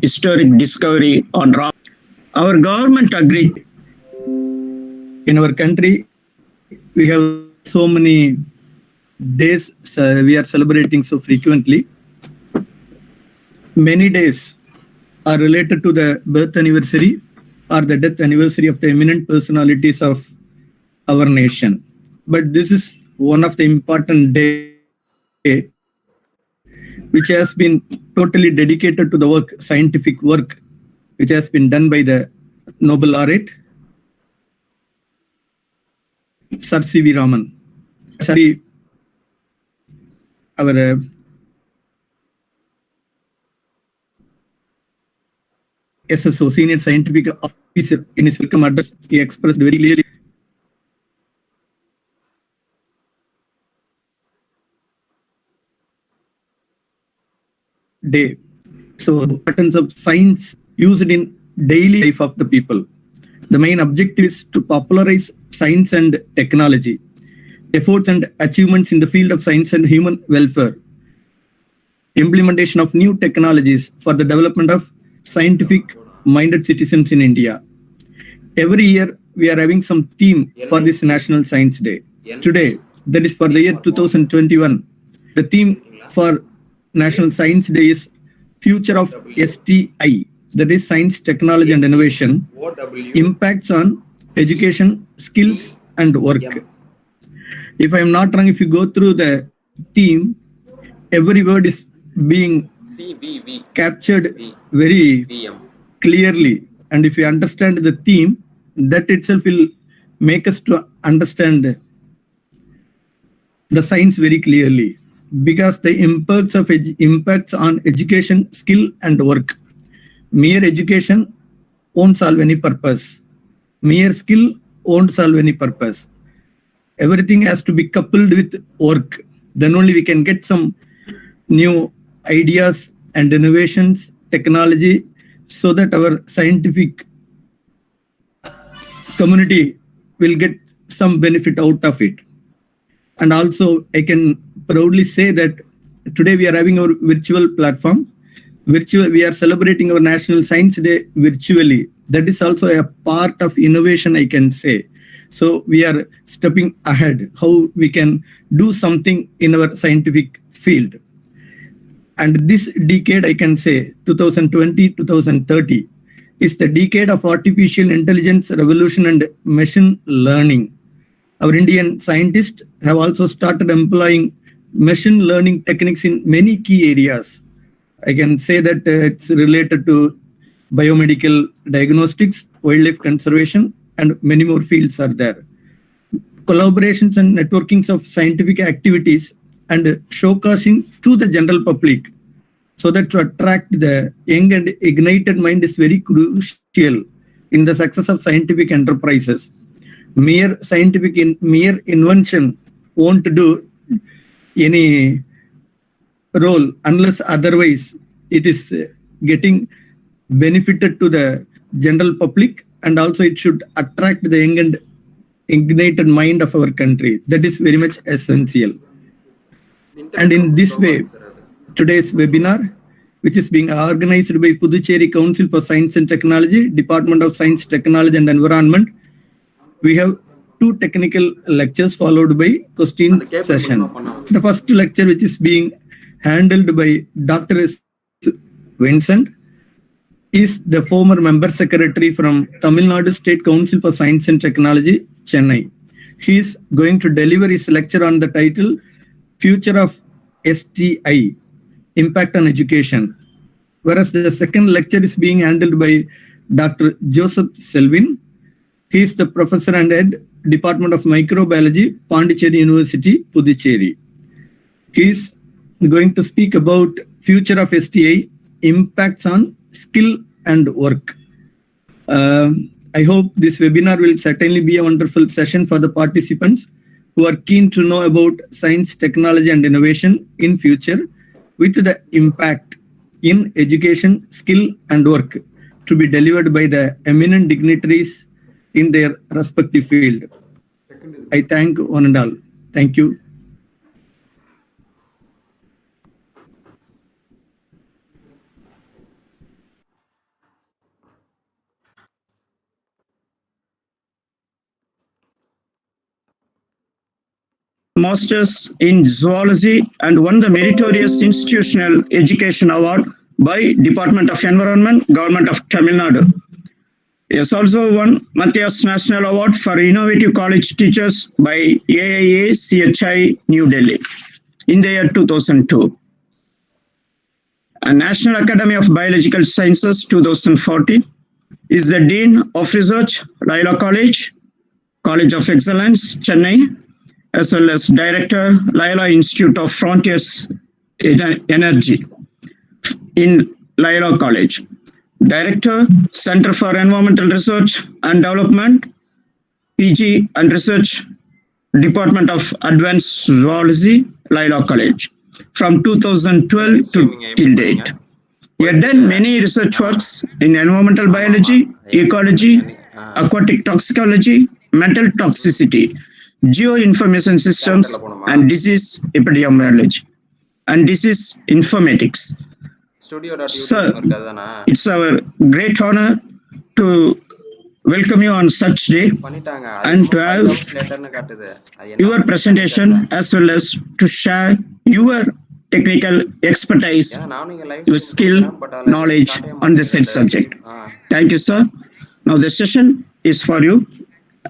historic discovery on rock. Our government agreed. In our country, we have so many days we are celebrating so frequently. Many days are related to the birth anniversary or the death anniversary of the eminent personalities of our nation. But this is one of the important days which has been totally dedicated to the work, scientific work, which has been done by the Nobel laureate, Sir C.V. Raman. Our SSO, Senior Scientific Officer, in his welcome address, he expressed very clearly day. So, importance of science used in daily life of the people. The main objective is to popularize science and technology, efforts and achievements in the field of science and human welfare, implementation of new technologies for the development of scientific-minded citizens in India. Every year, we are having some theme for this National Science Day. Today, that is for the year 2021, the theme for National Science Day is Future of STI, that is Science, Technology and Innovation, Impacts on Education, Skills and Work. If I am not wrong, if you go through the theme, every word is being captured very clearly. And if you understand the theme, that itself will make us to understand the science very clearly. Because the impacts on education, skill and work. Mere education won't solve any purpose. Mere skill won't solve any purpose. Everything has to be coupled with work. Then only we can get some new ideas and innovations, technology, so that our scientific community will get some benefit out of it. And also, I can proudly say that today we are having our virtual platform. We are celebrating our National Science Day virtually. That is also a part of innovation, I can say. So we are stepping ahead, how we can do something in our scientific field. And this decade, I can say, 2020-2030, is the decade of artificial intelligence revolution and machine learning. Our Indian scientists have also started employing machine learning techniques in many key areas. I can say that it's related to biomedical diagnostics, wildlife conservation, and many more fields are there. Collaborations and networkings of scientific activities and showcasing to the general public, so that to attract the young and ignited mind is very crucial in the success of scientific enterprises. Mere invention won't do any role unless otherwise it is getting benefited to the general public, and also it should attract the young and ignited mind of our country. That is very much essential. And in this way, today's webinar, which is being organized by Puducherry Council for Science and Technology, Department of Science, Technology and Environment, we have two technical lectures followed by question session. The first lecture, which is being handled by Dr. Vincent, is the former member secretary from Tamil Nadu State Council for Science and Technology, Chennai. He is going to deliver his lecture on the title Future of STI, Impact on Education. Whereas the second lecture is being handled by Dr. Joseph Selvin. He is the professor and head Department of Microbiology, Pondicherry University, Puducherry. He is going to speak about future of STI, impacts on skill and work. I hope this webinar will certainly be a wonderful session for the participants who are keen to know about science, technology and innovation in future, with the impact in education, skill and work to be delivered by the eminent dignitaries in their respective field. I thank one and all. Thank you. Masters in Zoology and won the Meritorious Institutional Education Award by Department of Environment, Government of Tamil Nadu. He has also won Matthias National Award for Innovative College Teachers by AIA CHI New Delhi in the year 2002. And National Academy of Biological Sciences 2014 is the Dean of Research, Laila College, College of Excellence, Chennai, as well as Director, Laila Institute of Frontiers Energy in Laila College. Director, Center for Environmental Research and Development, PG and Research, Department of Advanced Zoology, Laila College, from 2012 to till date. He had done many research works in environmental biology, ecology, aquatic toxicology, metal toxicity, geoinformation systems, and disease epidemiology, and disease informatics. Sir, it's our great honor to welcome you on such day and to have your presentation as well as to share your technical expertise, your skill, knowledge on this said subject. Thank you, sir. Now the session is for you.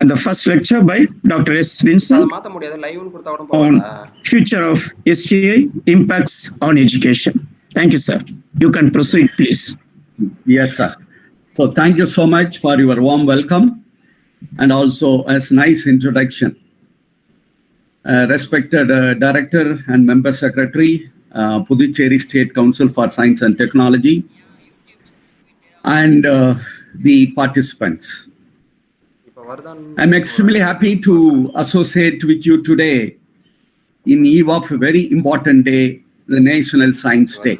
And the first lecture by Dr. S. Vincent on future of STA impacts on education. Thank you, sir. You can proceed, please. Yes, sir. So thank you so much for your warm welcome and also as nice introduction. Respected Director and Member Secretary, Puducherry State Council for Science and Technology, and the participants. I'm extremely happy to associate with you today in eve of a very important day, the National Science Day.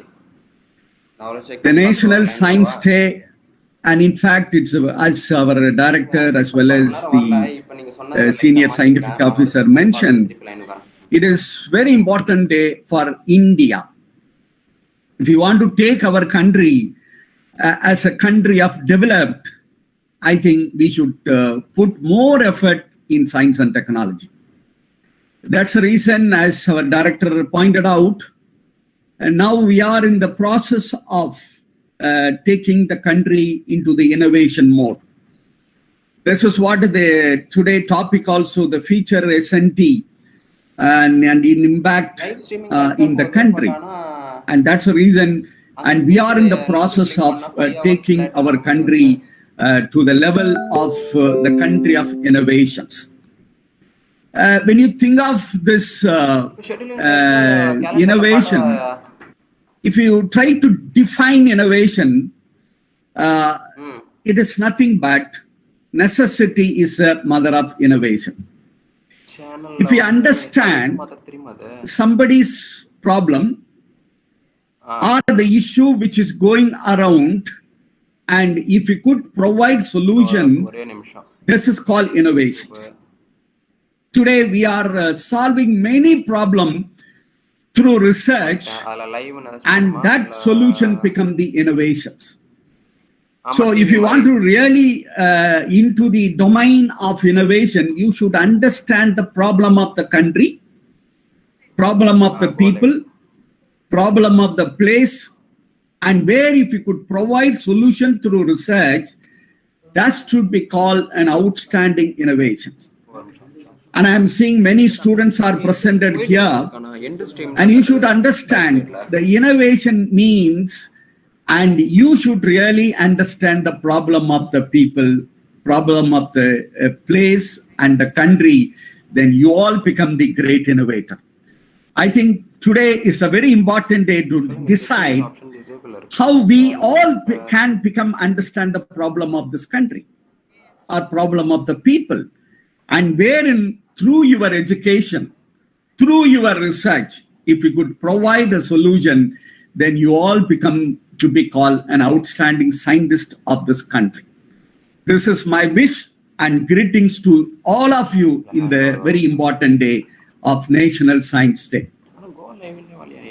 The National Science Day, and in fact, it's as our director as well as the senior scientific officer mentioned, it is very important day for India. If you want to take our country as a country of developed, I think we should put more effort in science and technology. That's the reason, as our director pointed out, and now we are in the process of taking the country into the innovation mode. This is what the today topic also, the future S&T and impact in the country. And that's the reason, and we are in the process of taking our country to the level of the country of innovations. When you think of this innovation, if you try to define innovation, it is nothing but necessity is the mother of innovation. If you understand somebody's problem or the issue which is going around, and if you could provide solution, this is called innovations. Today we are solving many problems through research, and that solution become the innovations. So if you want to really into the domain of innovation, you should understand the problem of the country, problem of the people, problem of the place, and where if you could provide solution through research, that should be called an outstanding innovation. And I am seeing many students are presented here, and you should understand the innovation means, and you should really understand the problem of the people, problem of the place and the country, then you all become the great innovator. I think today is a very important day to decide how we all can become understand the problem of this country or problem of the people, and wherein through your education, through your research, if you could provide a solution, then you all become to be called an outstanding scientist of this country. This is my wish and greetings to all of you in the very important day of National Science Day.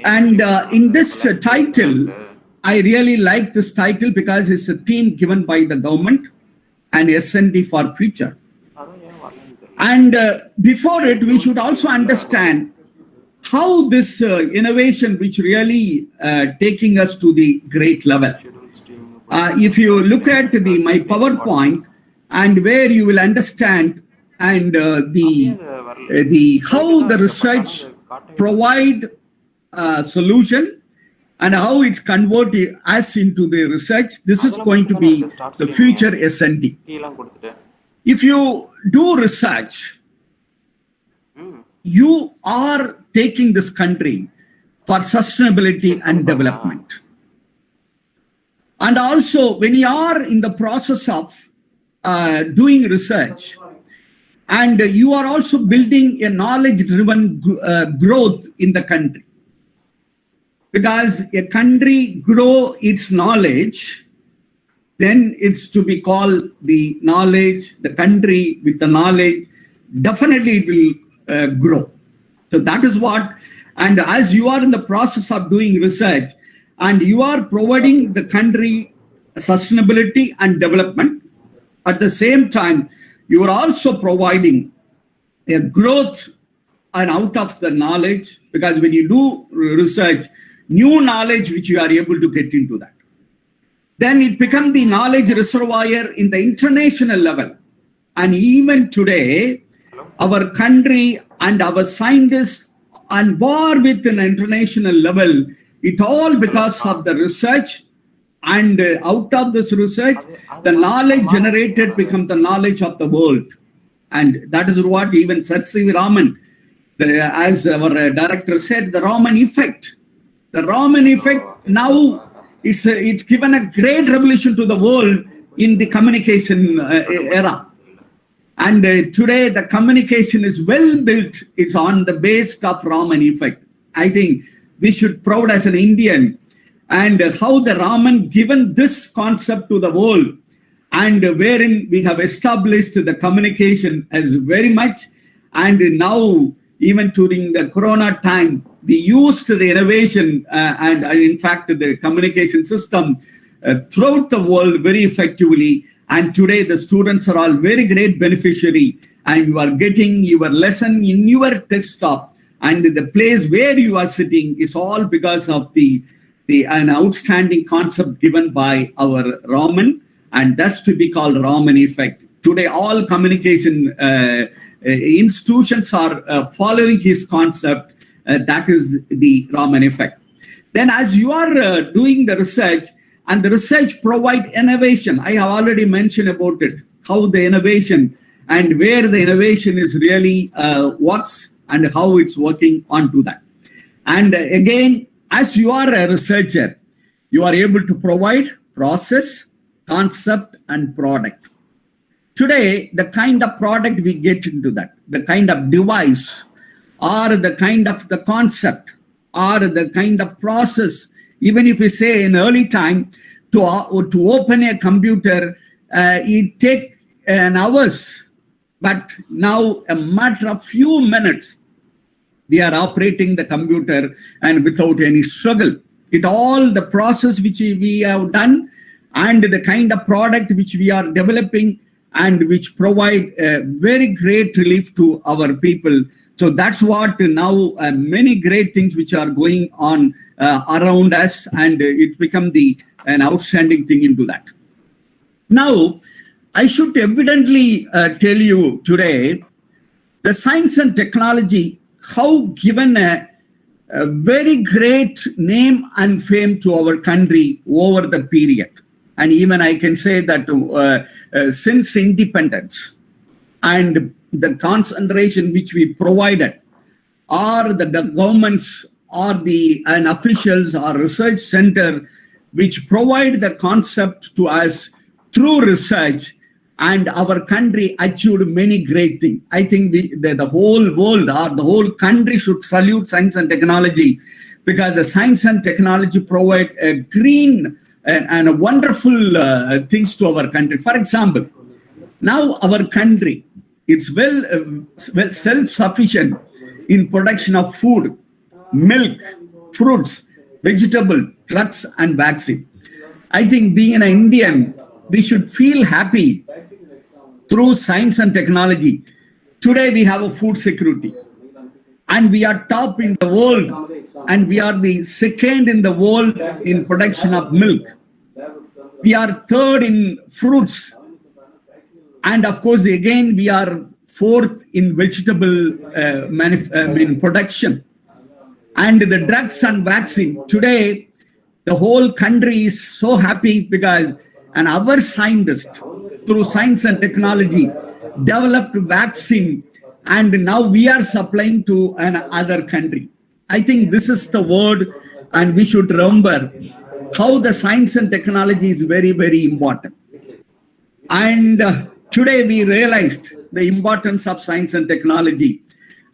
And in this title, I really like this title because it's a theme given by the government and S&T for future. And before it, we should also understand how this innovation, which really taking us to the great level. If you look at my PowerPoint, and where you will understand and the how the research provide solution and how it's converted us into the research. This is going to be the future S&T. If you do research, you are taking this country for sustainability and development. And also, when you are in the process of doing research, and you are also building a knowledge-driven growth in the country. Because a country grow its knowledge, then it's to be called the knowledge, the country with the knowledge, definitely it will grow. So that is what, and as you are in the process of doing research, and you are providing the country sustainability and development, at the same time, you are also providing a growth and out of the knowledge, because when you do research, new knowledge which you are able to get into that. Then it becomes the knowledge reservoir in the international level. And even today, our country and our scientists on board with an international level, it all because of the research. And out of this research, the knowledge generated becomes the knowledge of the world. And that is what even Sir C. Raman, as our director said, the Raman effect. The Raman effect, now it's given a great revolution to the world in the communication era. And today the communication is well built. It's on the base of Raman effect. I think we should proud as an Indian and how the Raman given this concept to the world, and wherein we have established the communication as very much. And now, even during the Corona time, we used the innovation and in fact the communication system throughout the world very effectively. And today the students are all very great beneficiary, and you are getting your lesson in your desktop, and the place where you are sitting, it's all because of an outstanding concept given by our Raman, and that's to be called Raman effect. Today, all communication institutions are following his concept. That is the Raman effect. Then as you are doing the research, and the research provide innovation, I have already mentioned about it, how the innovation and where the innovation is really works and how it's working onto that. And again, as you are a researcher, you are able to provide process, concept, and product. Today, the kind of product we get into that, the kind of device, or the kind of the concept, or the kind of process, even if we say in early time, to open a computer, it takes an hours, but now a matter of few minutes, we are operating the computer and without any struggle. It all the process which we have done and the kind of product which we are developing and which provide a very great relief to our people. So that's what now many great things which are going on around us, and it become an outstanding thing into that. Now, I should evidently tell you today, the science and technology, how given a very great name and fame to our country over the period. And even I can say that since independence and the concentration which we provided, or the governments or and officials or research center which provide the concept to us through research, and our country achieved many great things. I think the whole world or the whole country should salute science and technology, because the science and technology provide a green and a wonderful things to our country. For example, now our country, it's well self-sufficient in production of food, milk, fruits, vegetable, drugs, and vaccine. I think being an Indian, we should feel happy through science and technology. Today we have a food security, and we are top in the world, and we are the second in the world in production of milk. We are third in fruits, and of course, again, we are fourth in vegetable production. And the drugs and vaccine. Today, the whole country is so happy because our scientists, through science and technology, developed vaccine, and now we are supplying to another country. I think this is the word, and we should remember how the science and technology is very, very important. And today we realized the importance of science and technology.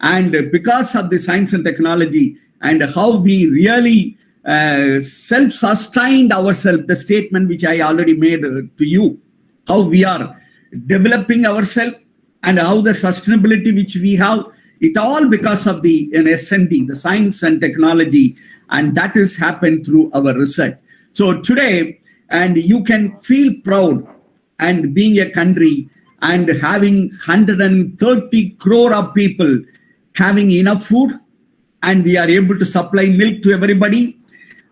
And because of the science and technology and how we really self-sustained ourselves, the statement which I already made to you, how we are developing ourselves and how the sustainability which we have, it all because of the S&T, the science and technology, and that has happened through our research. So today, and you can feel proud and being a country and having 130 crore of people having enough food, and we are able to supply milk to everybody,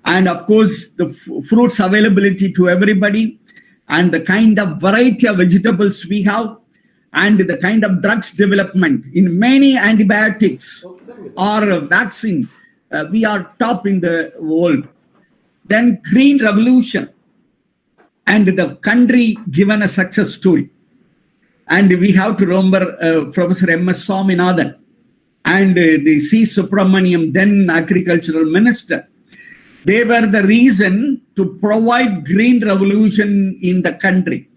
and of course the fruits availability to everybody, and the kind of variety of vegetables we have, and the kind of drugs development in many antibiotics or vaccine, we are top in the world. Then green revolution, and the country given a success story. And we have to remember Professor M.S. Swaminathan and the C. Subramaniam, then agricultural minister. They were the reason to provide green revolution in the country.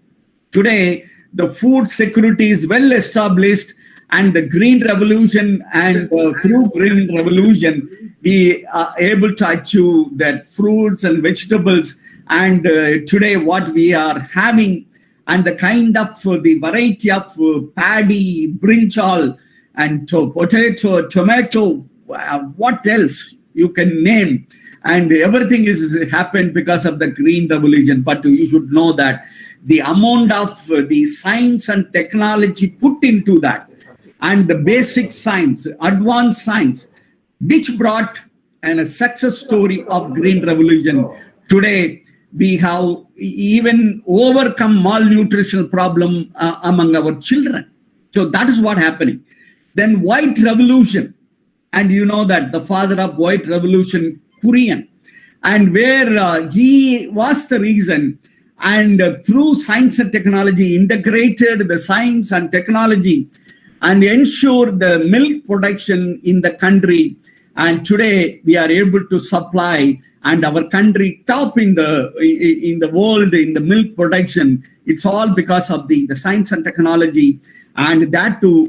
Today, the food security is well established, and the green revolution, and through green revolution, we are able to achieve that fruits and vegetables. And today what we are having, and the kind of the variety of paddy, brinjal, and potato, tomato, what else you can name, and everything is happened because of the green revolution. But you should know that the amount of the science and technology put into that, and the basic science, advanced science, which brought a success story of green revolution. Today, we have even overcome malnutrition problem among our children. So that is what happening. Then white revolution, and you know that the father of white revolution, Korean, and where he was the reason, and through science and technology, integrated the science and technology and ensure the milk production in the country. And today we are able to supply, and our country top in the world in the milk production. It's all because of the science and technology, and that too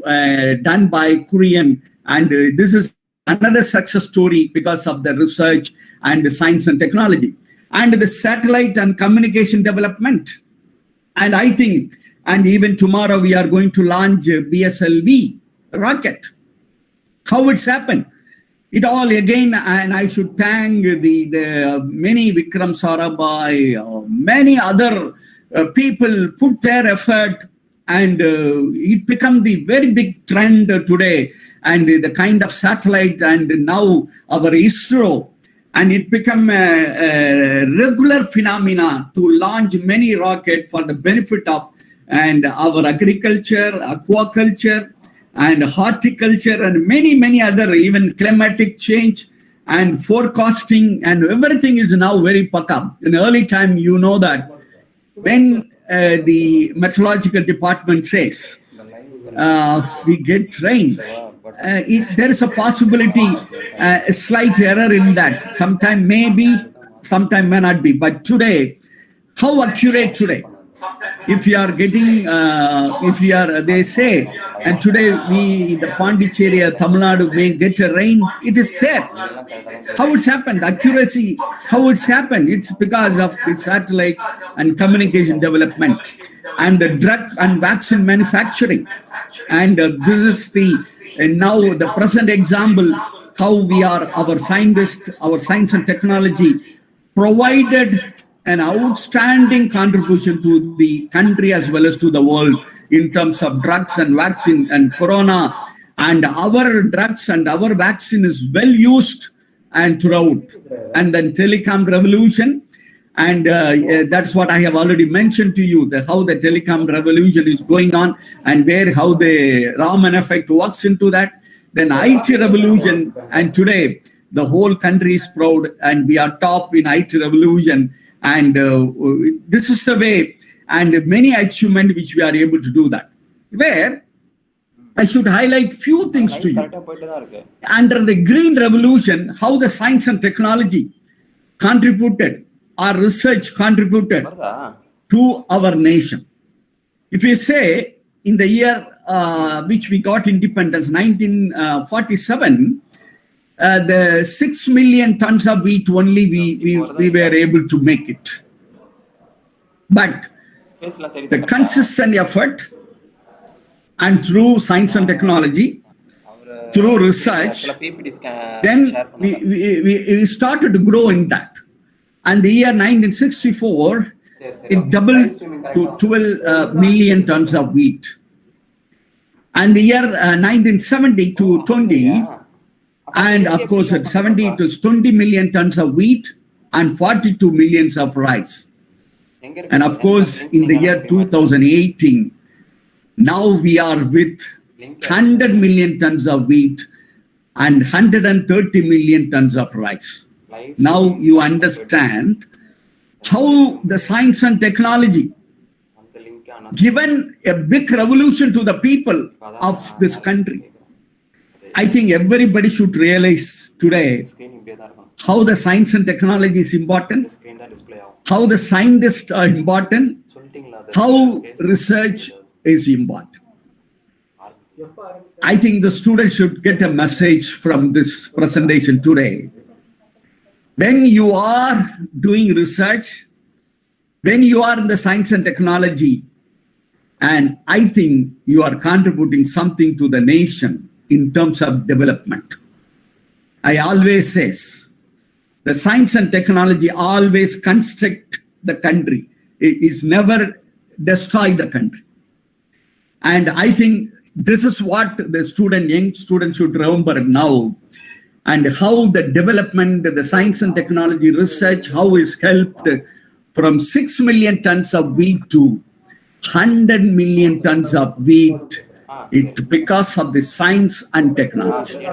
done by Korean. And this is another success story because of the research and the science and technology, and the satellite and communication development. And I think, and even tomorrow we are going to launch BSLV rocket. How it's happened? It all again, and I should thank the many Vikram Sarabhai, many other people put their effort, and it become the very big trend today, and the kind of satellite, and now our ISRO, and it become a regular phenomena to launch many rockets for the benefit of and our agriculture, aquaculture, and horticulture, and many other, even climatic change and forecasting, and everything is now very puck-up. In early time, you know that when the meteorological department says we get rain, there is a possibility, a slight error in that. Sometime maybe, sometime may not be. But today, how accurate today? If you are getting, they say, and today we, the Pondicherry, Tamil Nadu may get a rain, it is there. How it's happened, accuracy, how it's happened, it's because of the satellite and communication development, and the drug and vaccine manufacturing. And this is the, now the present example, how we are, our scientists, our science and technology provided an outstanding contribution to the country as well as to the world. in terms of drugs and vaccine and corona. And our drugs and our vaccine is well used and throughout. And then telecom revolution. And that's what I have already mentioned to you, how the telecom revolution is going on and how the Raman effect works into that. Then IT revolution, and today the whole country is proud and we are top in IT revolution. And this is the way, and many achievements which we are able to do that. Where I should highlight few things to you. Under the green revolution, how the science and technology contributed, our research contributed to our nation. If you say in the year which we got independence, 1947, the 6 million tons of wheat only we were able to make it. But the consistent effort and through science and technology, through research, then we started to grow in that. And the year 1964, it doubled to 12 million tons of wheat. And the year 1970 to 20, and of course at 70 it was 20 million tons of wheat and 42 millions of rice. And of course in the year 2018, now we are with 100 million tons of wheat and 130 million tons of rice. Now you understand how the science and technology given a big revolution to the people of this country. I think everybody should realize today how the science and technology is important, how the scientists are important, how research is important. I think the students should get a message from this presentation today. When you are doing research, when you are in the science and technology, and I think you are contributing something to the nation in terms of development. I always say, the science and technology always construct the country. It is never destroy the country. And I think this is what the young students should remember now, and how the development, the science and technology research, how is helped from 6 million tons of wheat to 100 million tons of wheat, it because of the science and technology.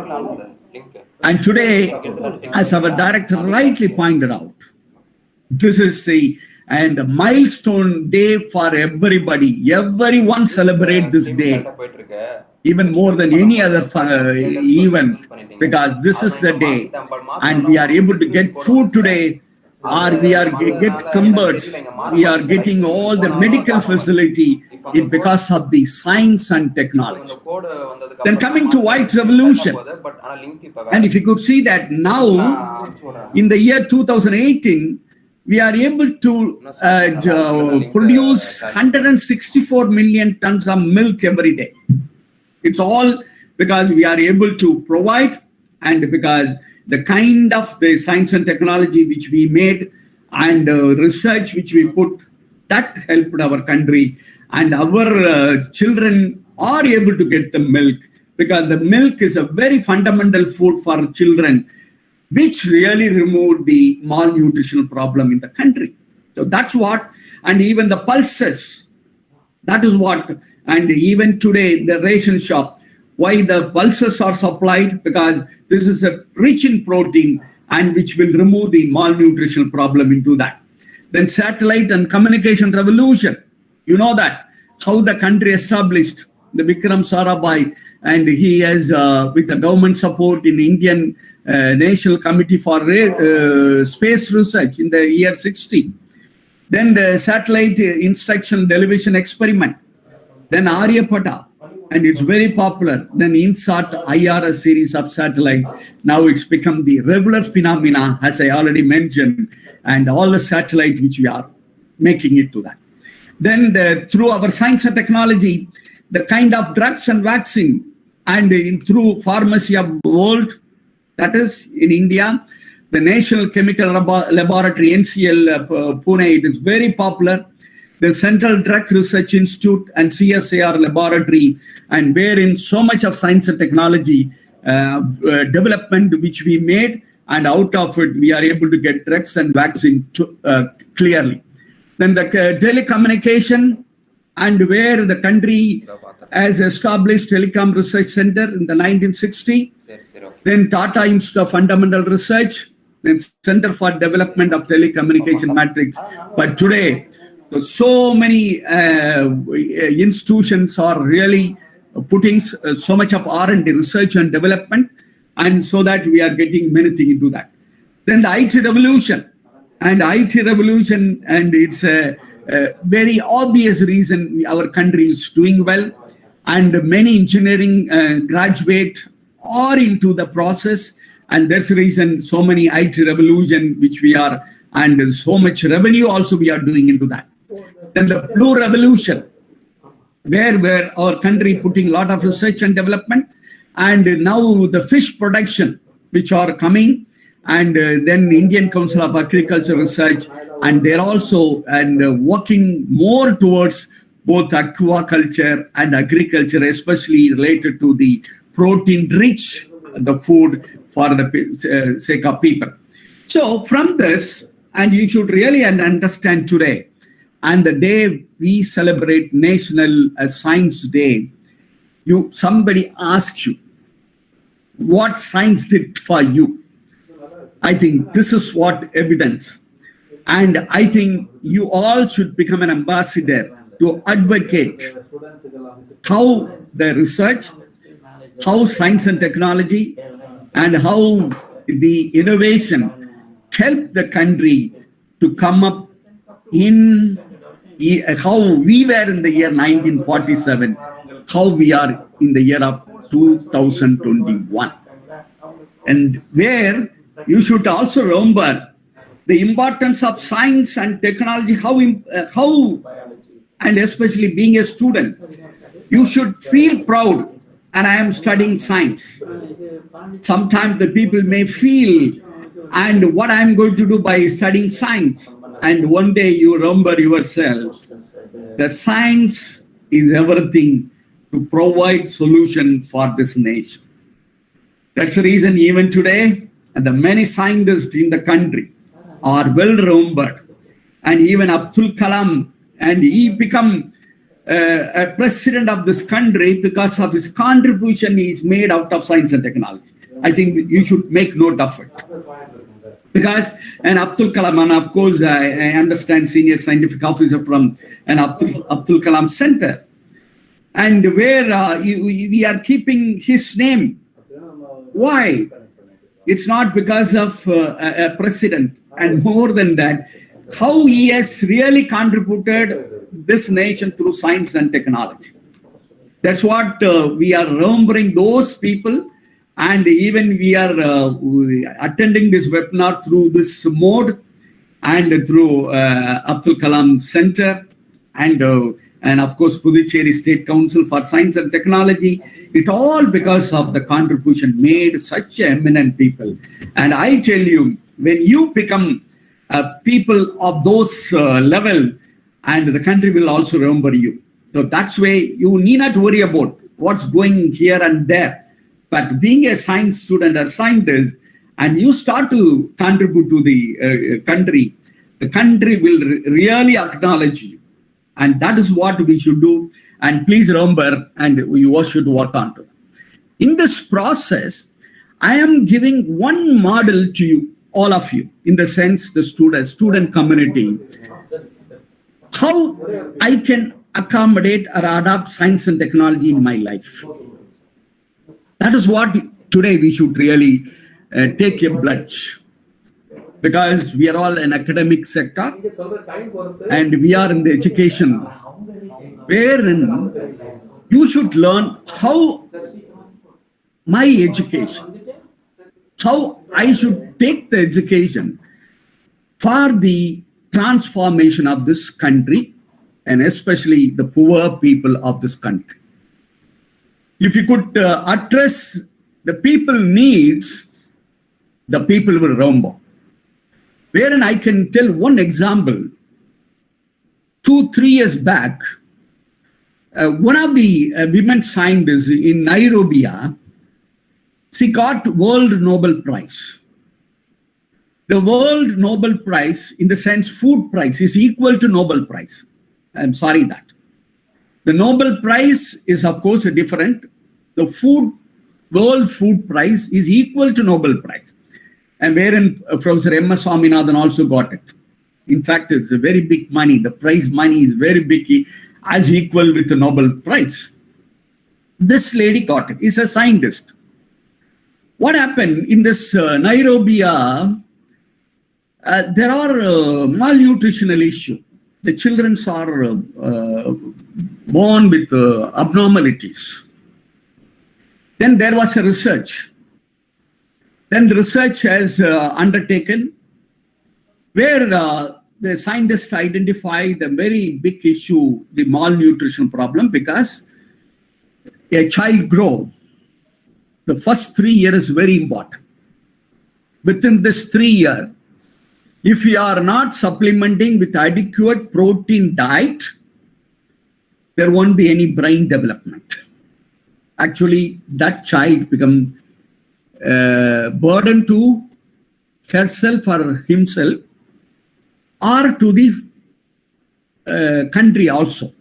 And today, as our director rightly pointed out, this is a milestone day for everybody. Everyone celebrate this day, even more than any other event, because this is the day, and we are able to get food today, or we are get cupboards, we are getting all the medical facility because of the science and technology. Then coming to white revolution, and if you could see that now in the year 2018, we are able to produce 164 million tons of milk every day. It's all because we are able to provide, and because the kind of the science and technology which we made and research which we put, that helped our country, and our children are able to get the milk, because the milk is a very fundamental food for children, which really removed the malnutrition problem in the country. So that's what, and even the pulses, that is what, and even today the ration shop, why the pulses are supplied, because this is a rich in protein and which will remove the malnutrition problem into that. Then satellite and communication revolution, you know that, how the country established the Vikram Sarabhai, and he has, with the government support in Indian National Committee for Space Research in the year 60. Then the satellite instruction television experiment. Then Aryabhatta, and it's very popular. Then INSAT IRS series of satellite. Now it's become the regular phenomena, as I already mentioned, and all the satellite which we are making it to that. Then through our science and technology, the kind of drugs and vaccine, and through pharmacy of world, that is in India, the National Chemical Laboratory, NCL, Pune, it is very popular. the Central Drug Research Institute and CSIR laboratory, and wherein so much of science and technology development which we made, and out of it we are able to get drugs and vaccine clearly. Then the telecommunication, and where the country has established Telecom Research Center in the 1960. Then Tata Institute of Fundamental Research, then Center for Development of Telecommunication Matrix. But today, so many institutions are really putting so much of R&D, research and development, and so that we are getting many things into that. Then the IT revolution, and it's a very obvious reason our country is doing well, and many engineering graduate are into the process, and that's the reason so many IT revolution which we are, and so much revenue also we are doing into that. Then the blue revolution, where our country putting a lot of research and development, and now the fish production which are coming, and then Indian Council of Agriculture Research, and they're also working more towards both aquaculture and agriculture, especially related to the protein-rich the food for the sake of people. So from this, and you should really understand today, and the day we celebrate National Science Day, somebody asks you, what science did for you? I think this is what evidence. And I think you all should become an ambassador to advocate how the research, how science and technology, and how the innovation help the country to come up in how we were in the year 1947, how we are in the year of 2021. And where you should also remember the importance of science and technology, how and especially being a student, you should feel proud, and I am studying science. Sometimes the people may feel, and what I am going to do by studying science, and one day you remember yourself, the science is everything to provide solution for this nation. That's the reason even today, the many scientists in the country are well remembered, and even Abdul Kalam, and he become a president of this country because of his contribution is made out of science and technology. I think you should make note of it. Because, and Abdul Kalam, and of course, I understand senior scientific officer from an Abdul Kalam Center, and where we are keeping his name. Why? It's not because of a president, and more than that, how he has really contributed this nation through science and technology. That's what we are remembering those people, and even we are attending this webinar through this mode, and through Abdul Kalam Center, and of course Puducherry State Council for Science and Technology. It all because of the contribution made such eminent people. And I tell you, when you become people of those level, and the country will also remember you. So that's why you need not worry about what's going here and there. But being a science student or scientist, and you start to contribute to the country will really acknowledge you. And that is what we should do. And please remember, and we all should work on to. In this process, I am giving one model to you, all of you, in the sense the student community, how I can accommodate or adopt science and technology in my life. That is what today we should really take a pledge, because we are all an academic sector, and we are in the education, wherein you should learn how my education, how I should take the education for the transformation of this country, and especially the poor people of this country. If you could address the people needs, the people will remember. Wherein I can tell one example. 2-3 years back, one of the women scientists in Nairobi, she got World Nobel Prize. The World Nobel Prize, in the sense food prize, is equal to Nobel Prize. I'm sorry that. The Nobel Prize is, of course, different. The World Food Prize is equal to Nobel Prize. And wherein Professor M.S. Swaminathan also got it. In fact, it's a very big money. The prize money is very big, as equal with the Nobel Prize. This lady got it. Is a scientist. What happened in this Nairobi? There are malnutritional issues. The children are born with abnormalities. Then there was a research. Then research has undertaken where the scientists identify the very big issue, the malnutrition problem, because a child grows. The first 3 years is very important. Within this 3 years, if you are not supplementing with adequate protein diet, there won't be any brain development. Actually, that child becomes a burden to herself or himself, or to the country also.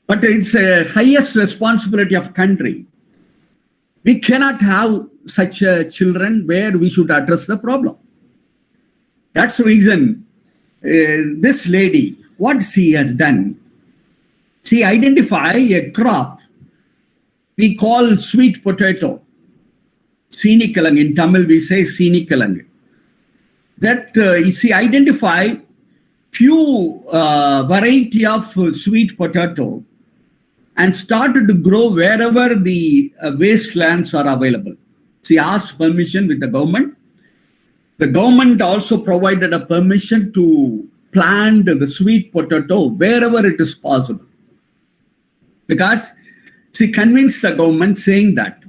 But it's a highest responsibility of country. We cannot have such children where we should address the problem. That's the reason this lady, what she has done, she identified a crop we call sweet potato. Seenikalang, in Tamil we say Seenikalang. That she identified few variety of sweet potato and started to grow wherever the wastelands are available. She asked permission with the government. The government also provided a permission to plant the sweet potato wherever it is possible. Because she convinced the government saying that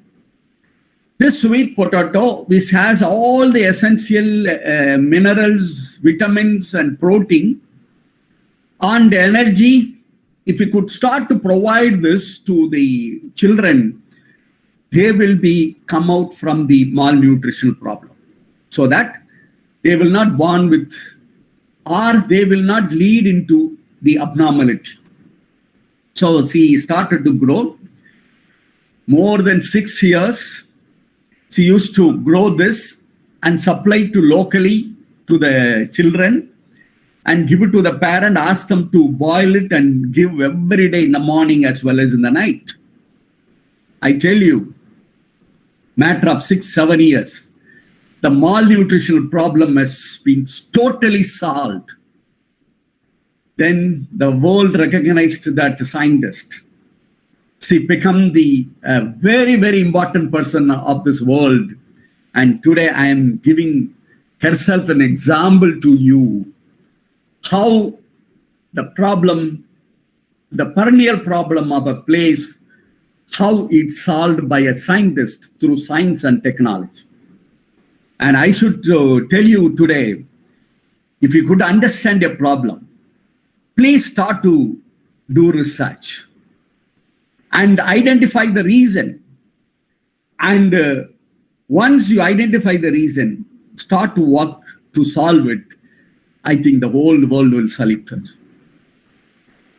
this sweet potato, which has all the essential minerals, vitamins, and protein, and energy, if we could start to provide this to the children, they will come out from the malnutrition problem. So that they will not born with, or they will not lead into the abnormality. So she started to grow. More than 6 years, she used to grow this and supply to locally to the children and give it to the parent, ask them to boil it and give every day in the morning as well as in the night. I tell you, matter of 6-7 years, the malnutrition problem has been totally solved. Then the world recognized that scientist. She became the very, very important person of this world. And today I am giving herself an example to you how the problem, the perennial problem of a place, how it's solved by a scientist through science and technology. And I should tell you today, if you could understand a problem, please start to do research and identify the reason. And once you identify the reason, start to work to solve it. I think the whole world will salute us.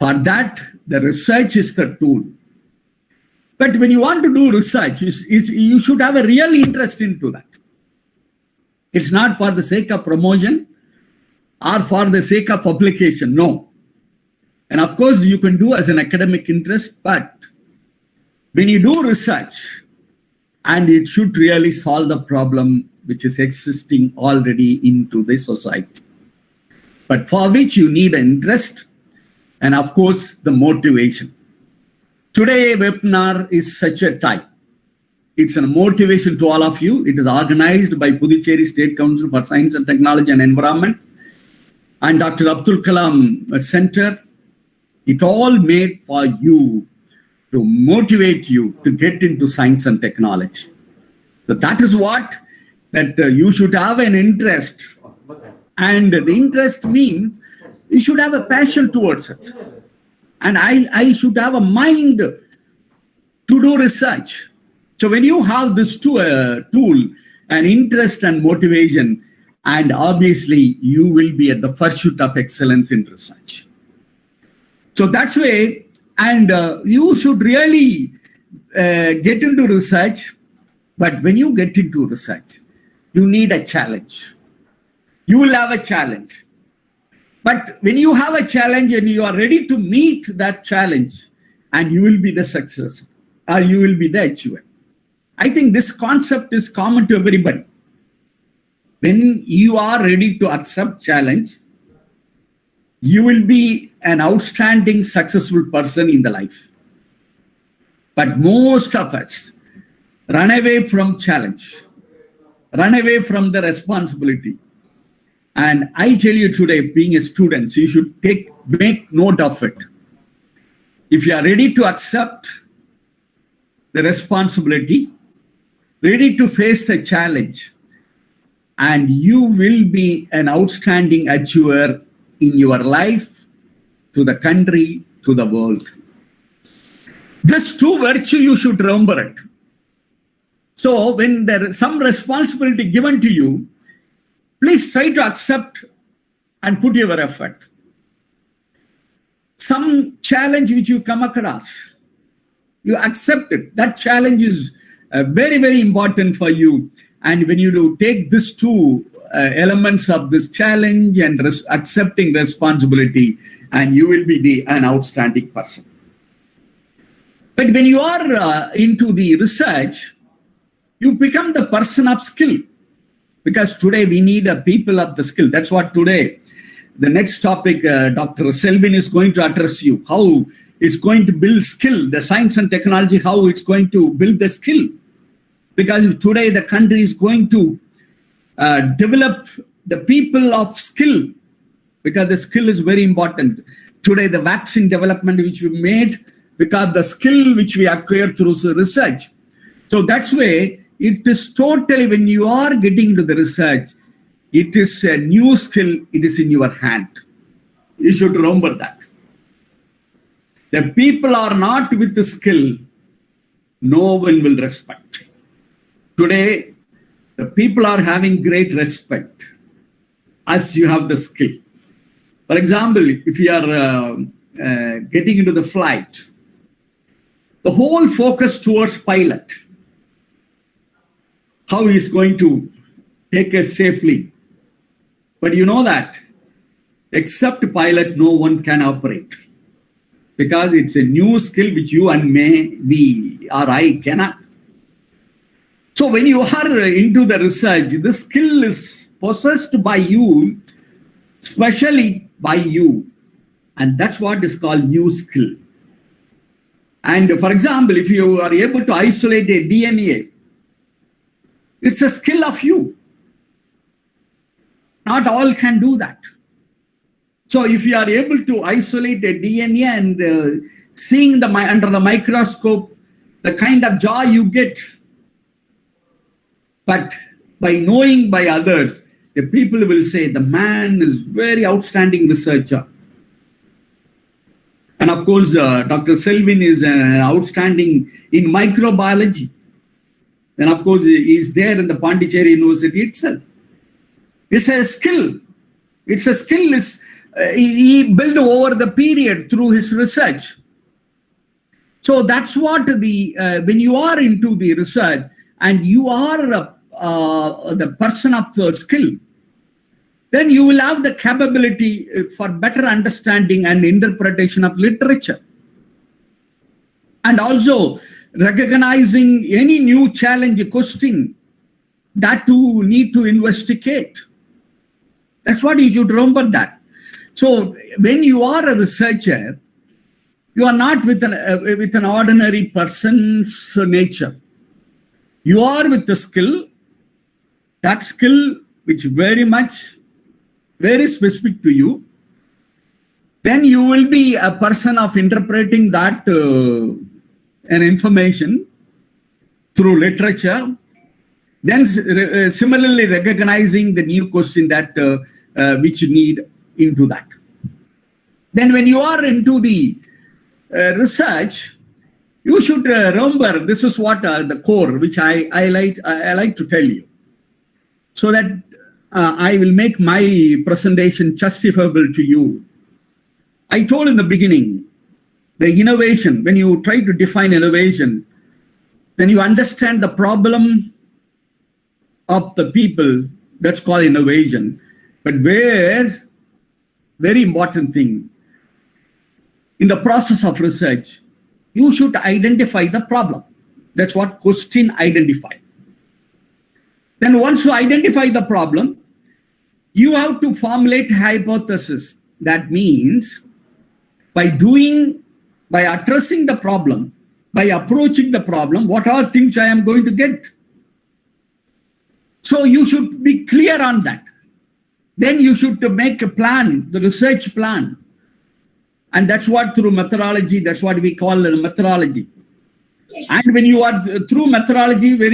For that, the research is the tool. But when you want to do research, you should have a real interest into that. It's not for the sake of promotion or for the sake of publication, no. And of course, you can do as an academic interest, but when you do research, and it should really solve the problem which is existing already into the society, but for which you need an interest and of course the motivation. Today webinar is such a time. It's a motivation to all of you. It is organized by Puducherry State Council for Science and Technology and Environment and Dr. Abdul Kalam Center. It all made for you to motivate you to get into science and technology. So that is what that you should have an interest. And the interest means You should have a passion towards it. And I should have a mind to do research. So when you have this tool, an interest and motivation, and obviously you will be at the pursuit of excellence in research. So that's way, and you should really get into research. But when you get into research, you need a challenge. You will have a challenge. But when you have a challenge and you are ready to meet that challenge, and you will be the success, or you will be the achiever. I think this concept is common to everybody. When you are ready to accept challenge, you will be an outstanding, successful person in the life. But most of us run away from challenge, run away from the responsibility. And I tell you today, being a student, you should make note of it. If you are ready to accept the responsibility, ready to face the challenge, and you will be an outstanding achiever in your life, to the country, to the world. This two virtue, you should remember it. So when there is some responsibility given to you, please try to accept and put your effort. Some challenge which you come across, you accept it. That challenge is very, very important for you. And when you do take these two elements of this challenge and accepting responsibility, and you will be an outstanding person. But when you are into the research, you become the person of skill. Because today we need a people of the skill. That's what today, the next topic, Dr. Selvin is going to address you. How it's going to build skill, the science and technology, how it's going to build the skill. Because today the country is going to develop the people of skill. Because the skill is very important. Today the vaccine development which we made, because the skill which we acquire through research. So that's why it is totally, when you are getting into the research, it is a new skill, it is in your hand. You should remember that. The people are not with the skill, no one will respect. Today, the people are having great respect as you have the skill. For example, if you are getting into the flight, the whole focus towards pilot, how he is going to take us safely. But you know that except pilot, no one can operate. Because it's a new skill which you and we or I cannot. So when you are into the research, the skill is possessed by you, especially by you. And that's what is called new skill. And for example, if you are able to isolate a DNA, it's a skill of you. Not all can do that. So if you are able to isolate a DNA and seeing under the microscope, the kind of joy you get, but by knowing by others, the people will say the man is very outstanding researcher. And of course, Dr. Selvin is outstanding in microbiology. And of course, he is there in the Pondicherry University itself. It's a skill. It's a skill he built over the period through his research. So that's what when you are into the research and you are the person of skill, then you will have the capability for better understanding and interpretation of literature. And also recognizing any new challenge, question that you need to investigate. That's what you should remember that. So when you are a researcher, you are not with an ordinary person's nature. You are with the skill, that skill which very specific to you. Then you will be a person of interpreting that an information through literature. Then similarly recognizing the new question that which you need into that. Then when you are into the research, you should remember this is what the core, which I like to tell you, so that I will make my presentation justifiable to you. I told in the beginning, the innovation, when you try to define innovation, then you understand the problem of the people, that's called innovation. But where, very important thing, in the process of research, you should identify the problem. That's what question identify. Then once you identify the problem, you have to formulate hypothesis. That means by addressing the problem, by approaching the problem, what are things I am going to get? So you should be clear on that. Then you should make a plan, the research plan. And that's what through methodology, that's what we call methodology. And when you are through methodology, with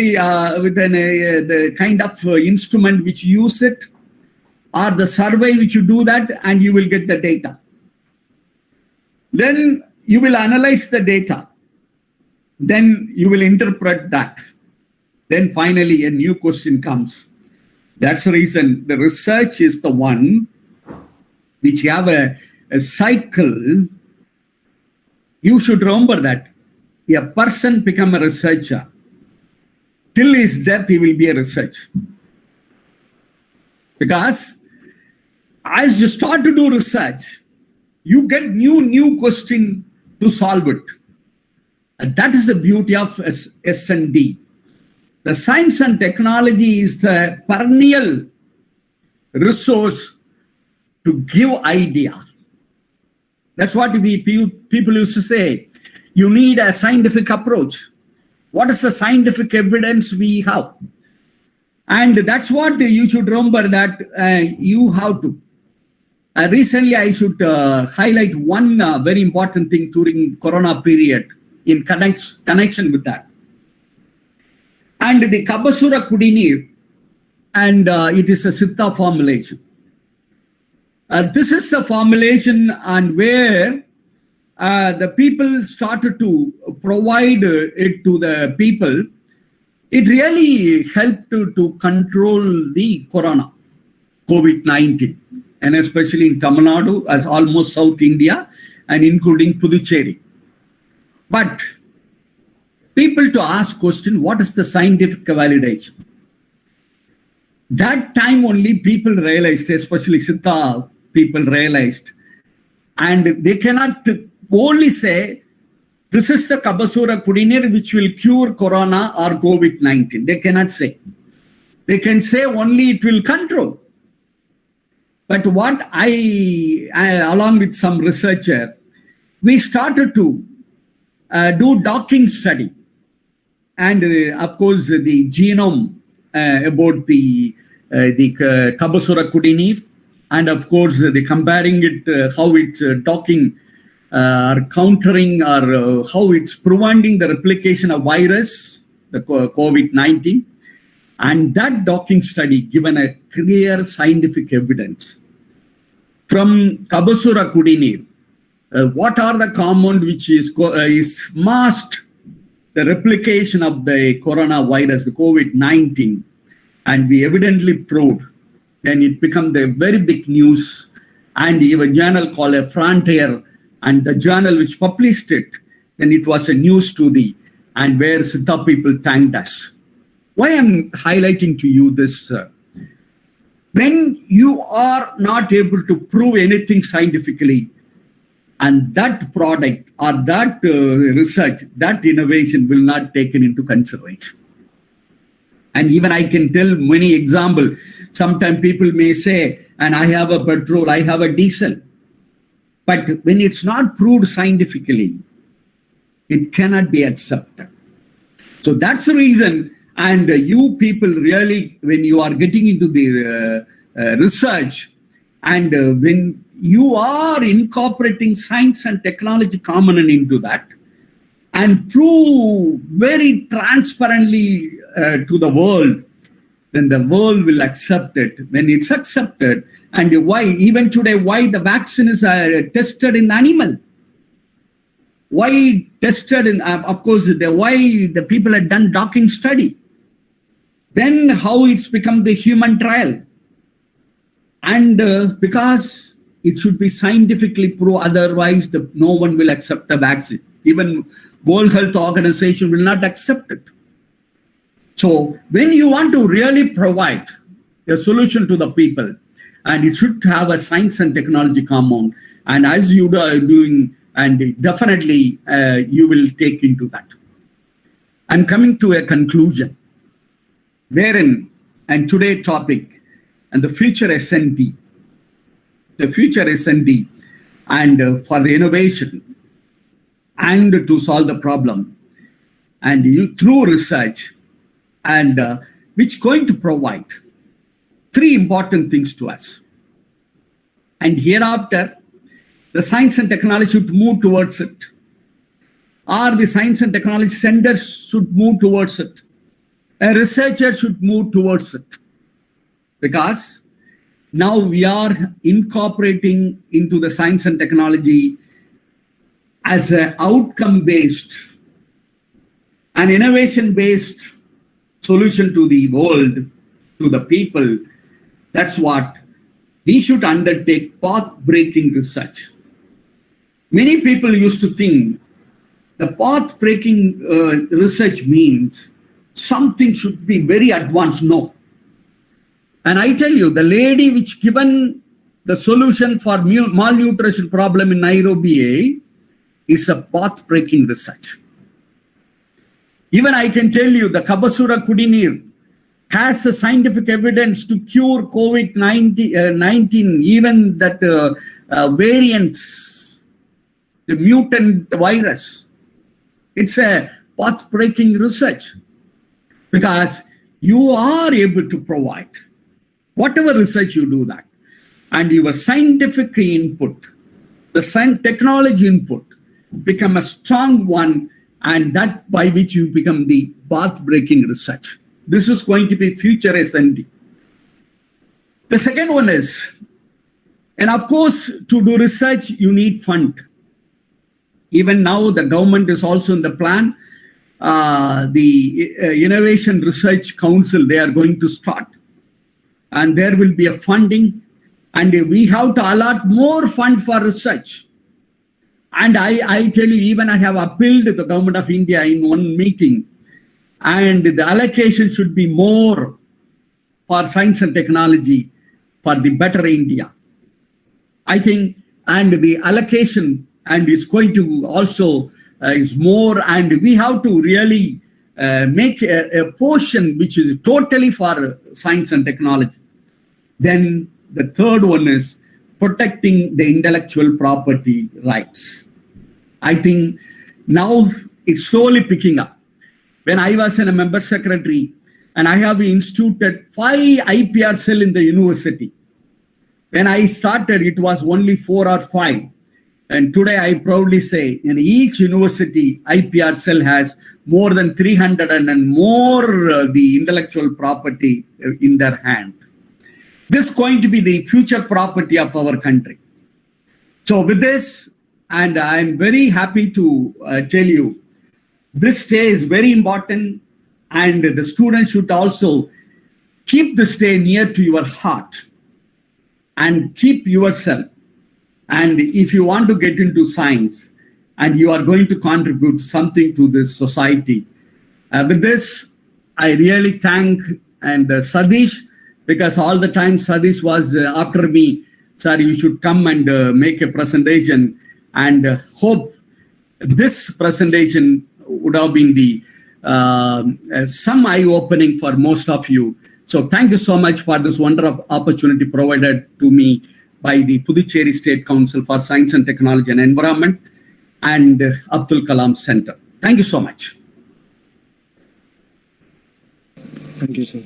the kind of instrument which you use it, or the survey which you do that, and you will get the data. Then you will analyze the data. Then you will interpret that. Then finally a new question comes. That's the reason the research is the one which have a cycle. You should remember that a person become a researcher. Till his death, he will be a researcher. Because as you start to do research, you get new question to solve it. And that is the beauty of S&D. The science and technology is the perennial resource to give idea. That's what people used to say. You need a scientific approach. What is the scientific evidence we have? And that's what you should remember, that you have to. Recently, I should highlight one very important thing during Corona period in connection with that. And the Kabasura Kudineer, and it is a Siddha formulation. This is the formulation, and where the people started to provide it to the people. It really helped to control the Corona, COVID-19, and especially in Tamil Nadu, as almost South India, and including Puducherry. But people to ask question, what is the scientific validation? That time only people realized, especially Siddha people realized, and they cannot only say, this is the Kabasura Kudineer which will cure Corona or COVID-19. They cannot say. They can say only it will control. But what I along with some researcher, we started to do docking study. And of course, the genome about the Kabasura Kudineer, and of course, the comparing it, how it's docking or countering, or how it's preventing the replication of virus, the COVID-19. And that docking study given a clear scientific evidence. From Kabasura Kudineer, what are the compound which is masked the replication of the coronavirus, the COVID-19, and we evidently proved. Then it became the very big news, and even journal called a Frontier, and the journal which published it, then it was a news to the, and where Siddha people thanked us. Why I'm highlighting to you this? When you are not able to prove anything scientifically, and that product or that research, that innovation will not taken into consideration. And even I can tell many examples. Sometimes people may say, and I have a petrol, I have a diesel. But when it's not proved scientifically, it cannot be accepted. So that's the reason. And you people really, when you are getting into the research, and when you are incorporating science and technology component into that, and prove very transparently to the world then the world will accept it. When it's accepted, and why, even today, why the vaccine is tested in animal? Why tested in, of course, why the people had done docking study. Then how it's become the human trial. And because it should be scientifically proved, otherwise no one will accept the vaccine. Even World Health Organization will not accept it. So when you want to really provide a solution to the people, and it should have a science and technology compound, and as you are doing, and definitely you will take into that. I'm coming to a conclusion, wherein, and today's topic, and the future S&T, and for the innovation, and to solve the problem, and you through research, and which going to provide three important things to us. And hereafter, the science and technology should move towards it, or the science and technology centers should move towards it. A researcher should move towards it, because now we are incorporating into the science and technology as an outcome-based and innovation-based solution to the world, to the people. That's what we should undertake, path-breaking research. Many people used to think the path-breaking research means something should be very advanced. No. And I tell you, the lady which given the solution for malnutrition problem in Nairobi is a path-breaking research. Even I can tell you, the Kabasura Kudineer has a scientific evidence to cure COVID-19, even that variants, the mutant virus. It's a path-breaking research, because you are able to provide whatever research you do that, and your scientific input, the technology input, become a strong one, and that by which you become the path-breaking research. This is going to be future S&T. The second one is, and of course, to do research, you need fund. Even now, the government is also in the plan. The Innovation Research Council, they are going to start. And there will be a funding. And we have to allot more fund for research. And I tell you, even I have appealed to the government of India in one meeting, and the allocation should be more for science and technology for the better India. I think, and the allocation and is going to also is more, and we have to really make a portion which is totally for science and technology. Then the third one is protecting the intellectual property rights. I think now it's slowly picking up. When I was a member secretary, and I have instituted 5 IPR cell in the university. When I started, it was only 4 or 5. And today I proudly say, in each university, IPR cell has more than 300 and more the intellectual property in their hand. This is going to be the future property of our country. So with this, and I'm very happy to tell you, this day is very important, and the students should also keep this day near to your heart and keep yourself. And if you want to get into science and you are going to contribute something to this society, with this, I really thank and Sadish, because all the time Sadish was after me, sir, you should come and make a presentation, and hope this presentation would have been the some eye-opening for most of you. So thank you so much for this wonderful opportunity provided to me by the Puducherry State Council for Science and Technology and Environment and Abdul Kalam Center. Thank you so much. Thank you, sir.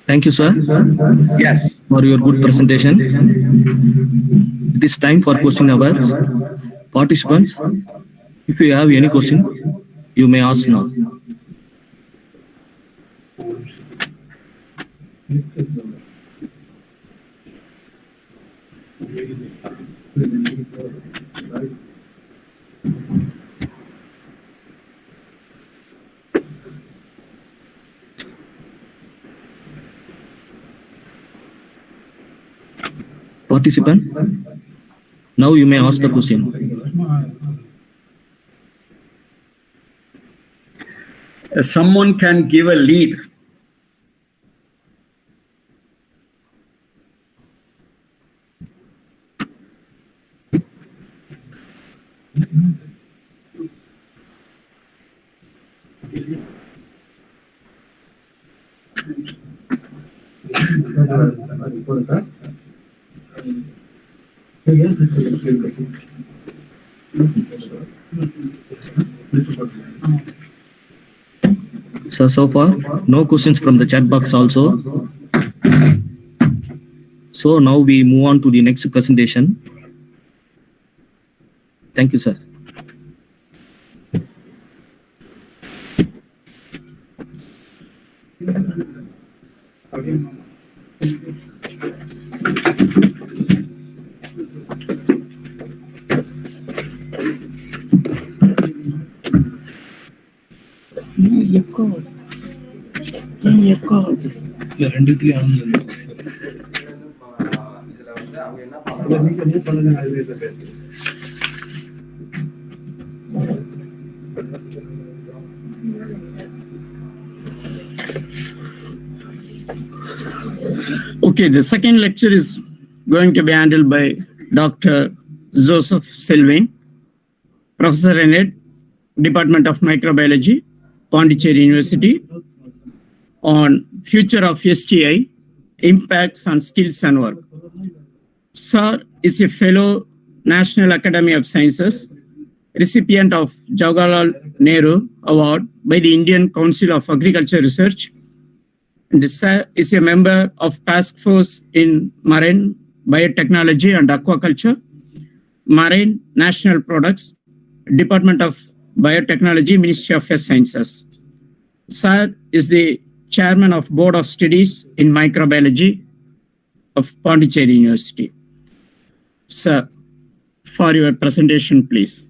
Thank you, sir, Yes. for your good presentation. It is time for question hour. Participants, if you have any question, you may ask now. Participant, now you may ask the question. Someone can give a lead. So far, no questions from the chat box also. So now we move on to the next presentation. Thank you, sir. Okay, the second lecture is going to be handled by Dr. Joseph Selvin, Professor Renet, Department of Microbiology, Pondicherry University, on future of STI, impacts on skills and work. Sir is a fellow National Academy of Sciences, recipient of Jawaharlal Nehru Award by the Indian Council of Agriculture Research, and Sir is a member of Task Force in Marine Biotechnology and Aquaculture, Marine National Products, Department of Biotechnology, Ministry of Sciences. Sir is the chairman of Board of Studies in Microbiology of Pondicherry University. Sir, for your presentation, please.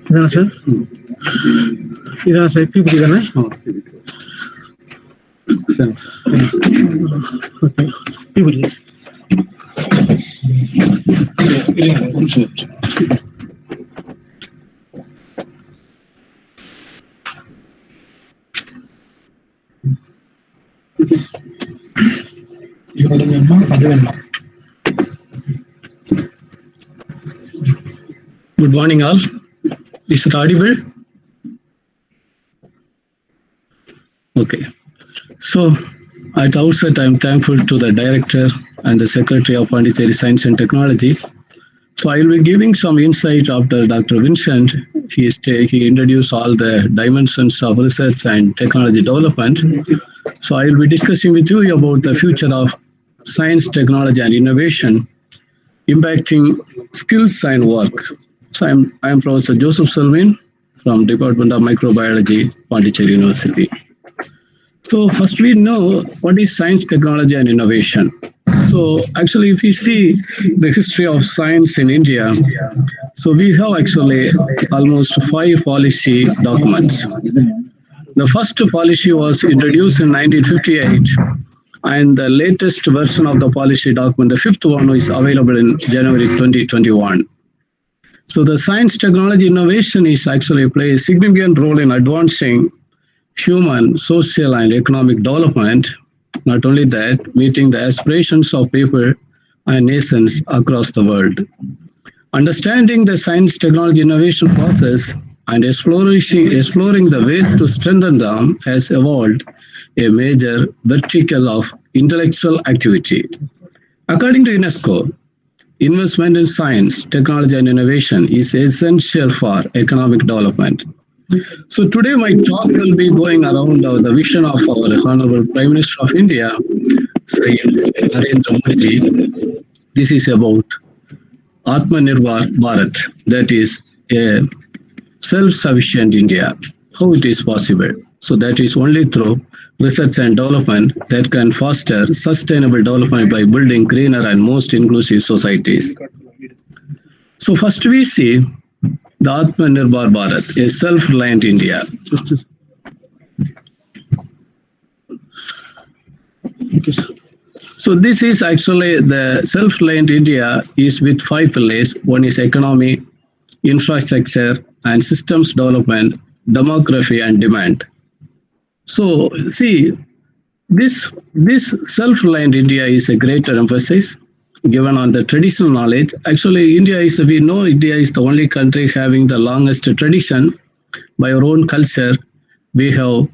ಇದಾನ sir ಇದಾನ sir PPT ಇದಾನ okay PPT Good morning, all. Is it audible? Okay. So, at the outset, I'm thankful to the Director and the Secretary of Pondicherry Science and Technology. So, I'll be giving some insight after Dr. Vincent. He introduced all the dimensions of research and technology development. So, I'll be discussing with you about the future of science, technology, and innovation impacting skills and work. So I'm Professor Joseph Selvin from Department of Microbiology, Pondicherry University. So first we know what is science, technology, and innovation. So actually, if we see the history of science in India, so we have actually almost 5 policy documents. The first policy was introduced in 1958, and the latest version of the policy document, the 5th one, is available in January 2021. So the science, technology, innovation is actually play a significant role in advancing human, social, and economic development. Not only that, meeting the aspirations of people and nations across the world. Understanding the science, technology, innovation process and exploring the ways to strengthen them has evolved a major vertical of intellectual activity. According to UNESCO, investment in science, technology, and innovation is essential for economic development. So today my talk will be going around the vision of our Honorable Prime Minister of India, Sri Narendra Modi. This is about Atmanirbhar Bharat, that is a self-sufficient India. How it is possible? So that is only through research and development that can foster sustainable development by building greener and most inclusive societies. So first we see the Atmanirbhar Bharat, a self-reliant India. So this is actually the self-reliant India is with 5 pillars. One is economy, infrastructure, and systems development, demography, and demand. So see, this self-reliant India is a greater emphasis given on the traditional knowledge. Actually, we know India is the only country having the longest tradition. By our own culture, we have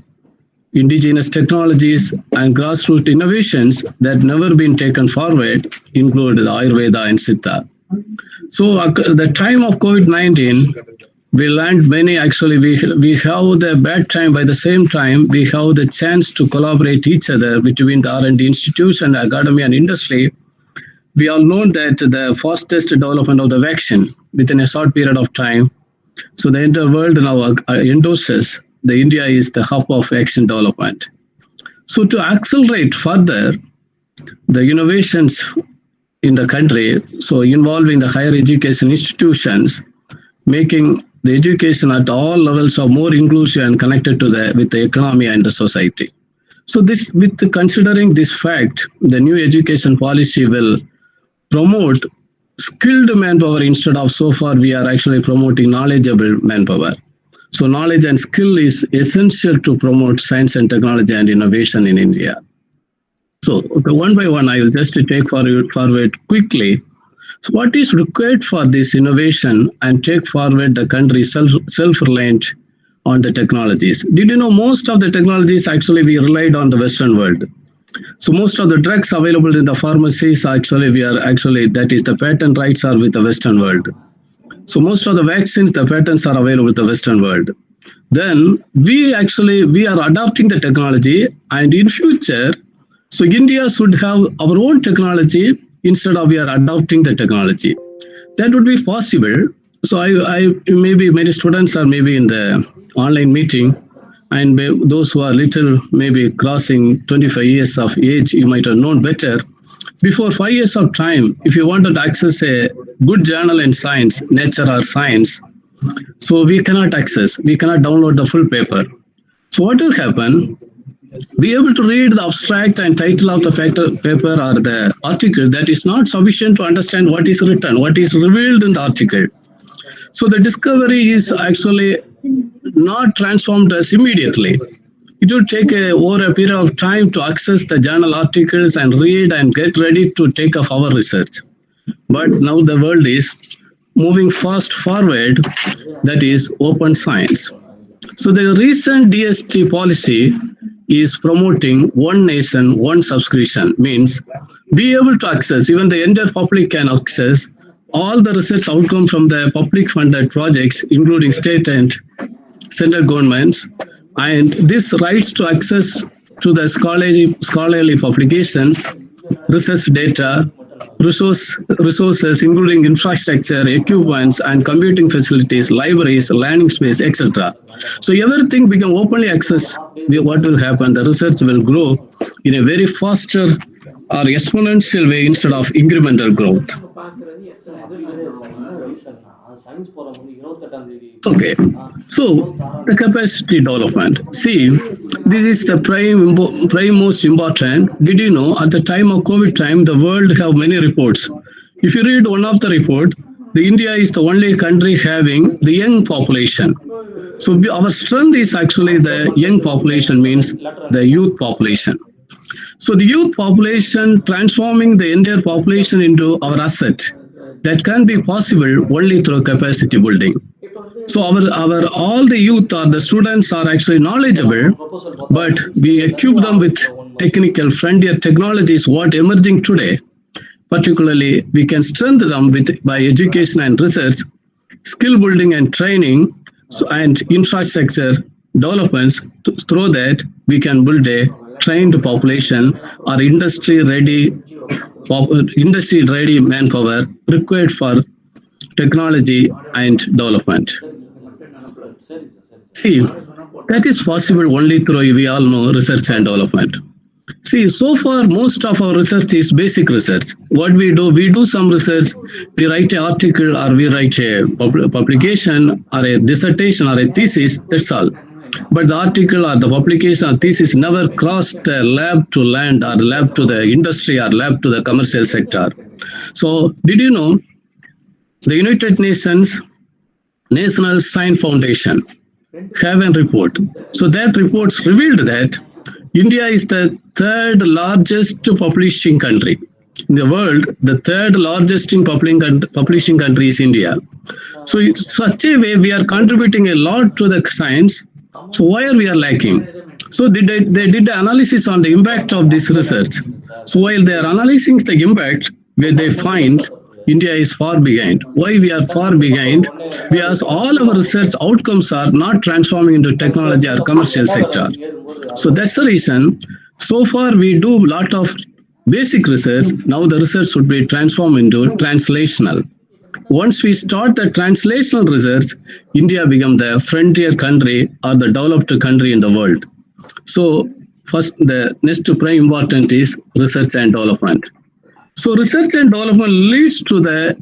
indigenous technologies and grassroots innovations that never been taken forward, include the Ayurveda and Siddha. So at the time of COVID-19, we learned many. Actually, we have the bad time. By the same time, we have the chance to collaborate each other between the R&D institution, academy, and industry. We all know that the fastest development of the vaccine within a short period of time. So the entire world now endorses the India is the hub of vaccine development. So to accelerate further the innovations in the country, so involving the higher education institutions, making the education at all levels are more inclusive and connected to with the economy and the society. So this, with considering this fact, the new education policy will promote skilled manpower instead of so far we are actually promoting knowledgeable manpower. So knowledge and skill is essential to promote science and technology and innovation in India. So one by one, I will just take forward quickly. So what is required for this innovation and take forward the country self-reliant on the technologies? Did you know most of the technologies actually we relied on the Western world? So most of the drugs available in the pharmacies actually that is the patent rights are with the Western world. So most of the vaccines, the patents are available with the Western world. Then we are adopting the technology, and in future, so India should have our own technology instead of we are adopting the technology. That would be possible. So I maybe many students are maybe in the online meeting. and those who are little, maybe crossing 25 years of age, you might have known better. Before 5 years of time, if you wanted to access a good journal in science, nature or science, so we cannot download the full paper. So what will happen? Be able to read the abstract and title of the paper or the article, that is not sufficient to understand what is written, what is revealed in the article. So the discovery is actually not transformed as immediately. It will take over a period of time to access the journal articles and read and get ready to take up our research. But now the world is moving fast forward, that is open science. So the recent DST policy is promoting one nation, one subscription, means be able to access, even the entire public can access all the research outcome from the public funded projects, including state and central governments, and this rights to access to the scholarly publications, research data, resources including infrastructure, equipments, and computing facilities, libraries, learning space, etc. So everything become openly access. What will happen? The research will grow in a very faster or exponential way instead of incremental growth. Okay, so the capacity development. See, this is the prime most important. Did you know at the time of COVID time, the world have many reports. If you read one of the report, the India is the only country having the young population. So our strength is actually the young population, means the youth population. So the youth population transforming the entire population into our asset, that can be possible only through capacity building. So our all the youth or the students are actually knowledgeable, but we equip them with technical frontier technologies what emerging today. Particularly, we can strengthen them by education and research, skill building and training, and infrastructure developments. Through that, we can build a trained population or industry ready manpower required for technology and development. See, that is possible only through, we all know, research and development. See, so far, most of our research is basic research. What we do some research, we write an article or we write a publication or a dissertation or a thesis, that's all. But the article or the publication or thesis never crossed the lab to land or lab to the industry or lab to the commercial sector. So, did you know the United Nations National Science Foundation have a report? So that report revealed that India is the third largest publishing country in the world. The third largest in publishing country is India. So in such a way, we are contributing a lot to the science. So why are we lacking? So they did the analysis on the impact of this research. So while they are analyzing the impact, where they find India is far behind. Why we are far behind? Because all our research outcomes are not transforming into technology or commercial sector. So that's the reason. So far we do a lot of basic research. Now the research should be transformed into translational. Once we start the translational research, India become the frontier country or the developed country in the world. So first, the next prime important is research and development. So research and development leads to the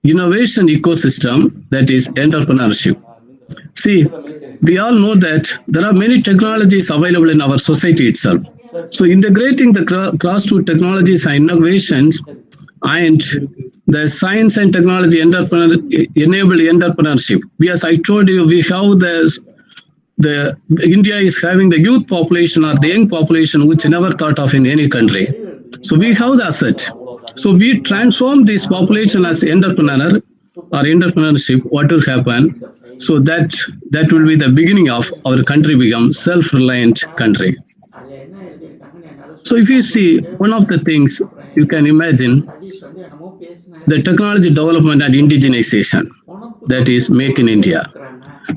innovation ecosystem, that is entrepreneurship. See, we all know that there are many technologies available in our society itself. So integrating the cross-root technologies and innovations and the science and technology enable entrepreneurship. As I told you, we have the India is having the youth population or the young population which never thought of in any country. So we have the asset. So we transform this population as entrepreneur or entrepreneurship. What will happen? So that will be the beginning of our country become self-reliant country. So if you see, one of the things you can imagine, the technology development and indigenization, that is Make in India.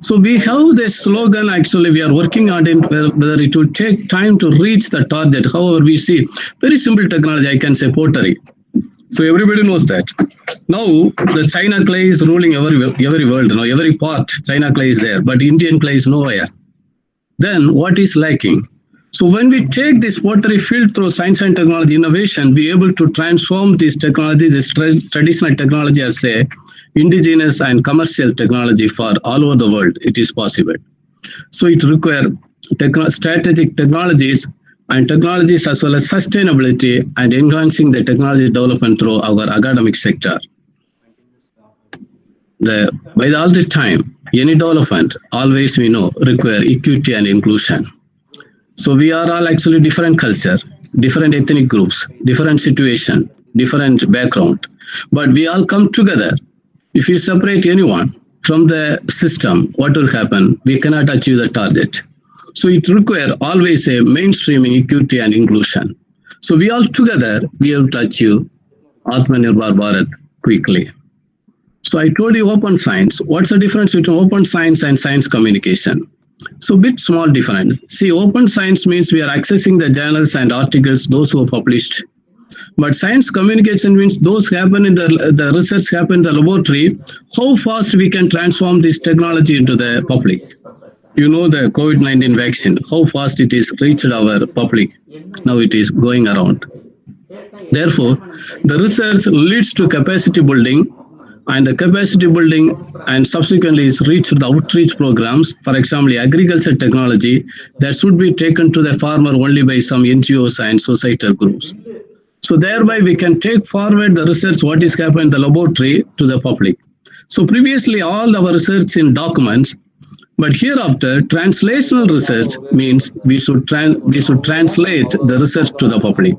So we have the slogan, actually we are working on it, whether it will take time to reach the target. However, we see very simple technology, I can say pottery. So everybody knows that. Now the China clay is ruling every world, every part, China clay is there, but Indian clay is nowhere. then what is lacking? So when we take this pottery field through science and technology innovation, we are able to transform this technology, this traditional technology as a indigenous and commercial technology for all over the world. It is possible. So it requires strategic technologies and technologies as well as sustainability and enhancing the technology development through our academic sector. By all the time, any development, always we know, require equity and inclusion. So we are all actually different culture, different ethnic groups, different situation, different background, but we all come together. If you separate anyone from the system, what will happen? We cannot achieve the target. So it requires always a mainstreaming equity and inclusion. So we all together, we have to achieve Atmanirbhar Bharat quickly. So I told you open science. What's the difference between open science and science communication? So bit small difference. See, open science means we are accessing the journals and articles, those who are published. But science communication means those happen in the research happen in the laboratory, how fast we can transform this technology into the public. You know the COVID-19 vaccine, how fast it is reached our public. Now it is going around. Therefore, the research leads to capacity building, and the capacity building and subsequently is reached the outreach programs. For example, agriculture technology that should be taken to the farmer only by some NGOs and societal groups. So thereby we can take forward the research what is happening in the laboratory to the public. So previously all our research in documents, but hereafter translational research means we should translate the research to the public,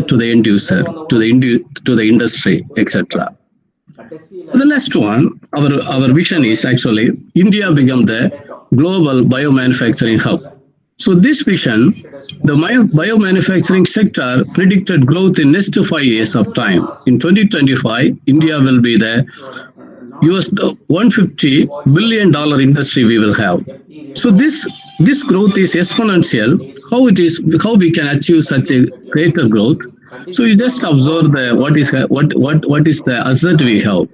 to the end user, to the industry, etc. The next one, our vision is actually India become the global biomanufacturing hub. So this vision, the biomanufacturing sector predicted growth in next 5 years of time. In 2025, India will be the $150 billion industry we will have. So this growth is exponential. How we can achieve such a greater growth? So you just observe what is the asset we have.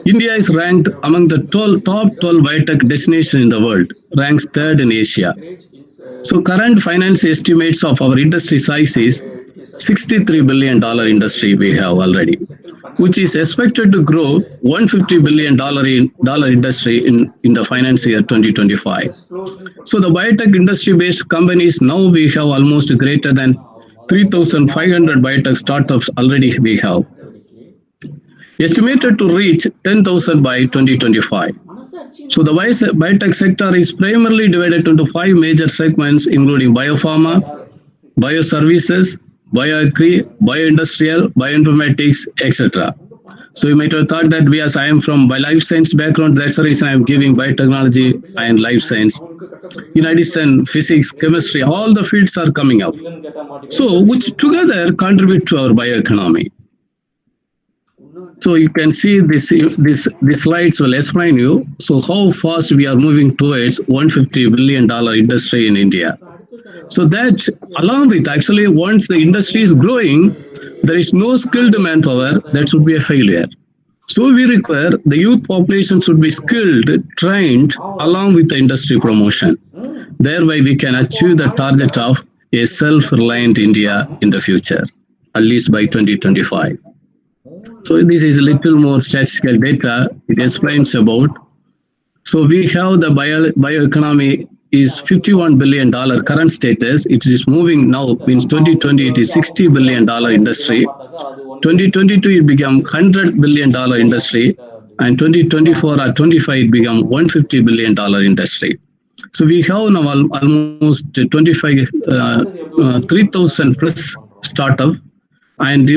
India is ranked among the top 12 biotech destinations in the world, ranks third in Asia. So current finance estimates of our industry size is $63 billion industry we have already, which is expected to grow $150 billion industry in the finance year 2025. So the biotech industry-based companies, now we have almost greater than 3,500 biotech startups already we have. Estimated to reach 10,000 by 2025. So the biotech sector is primarily divided into 5 major segments, including biopharma, bioservices, bioagri, bioindustrial, bioinformatics, etc. So you might have thought that as I am from life science background, that's the reason I am giving biotechnology and life science. In addition, physics, chemistry, all the fields are coming up. So which together contribute to our bioeconomy. So you can see this slides will explain you. So how fast we are moving towards $150 billion industry in India. So that along with actually once the industry is growing, there is no skilled manpower, that should be a failure. So we require the youth population should be skilled, trained along with the industry promotion. Thereby we can achieve the target of a self-reliant India in the future, at least by 2025. So this is a little more statistical data. It explains about. So we have the bioeconomy is $51 billion current status. It is moving now. Means 2020 it is $60 billion industry. 2022 it became $100 billion industry, and 2024 or 25 it became $150 billion industry. So we have now almost 3,000 plus startup, and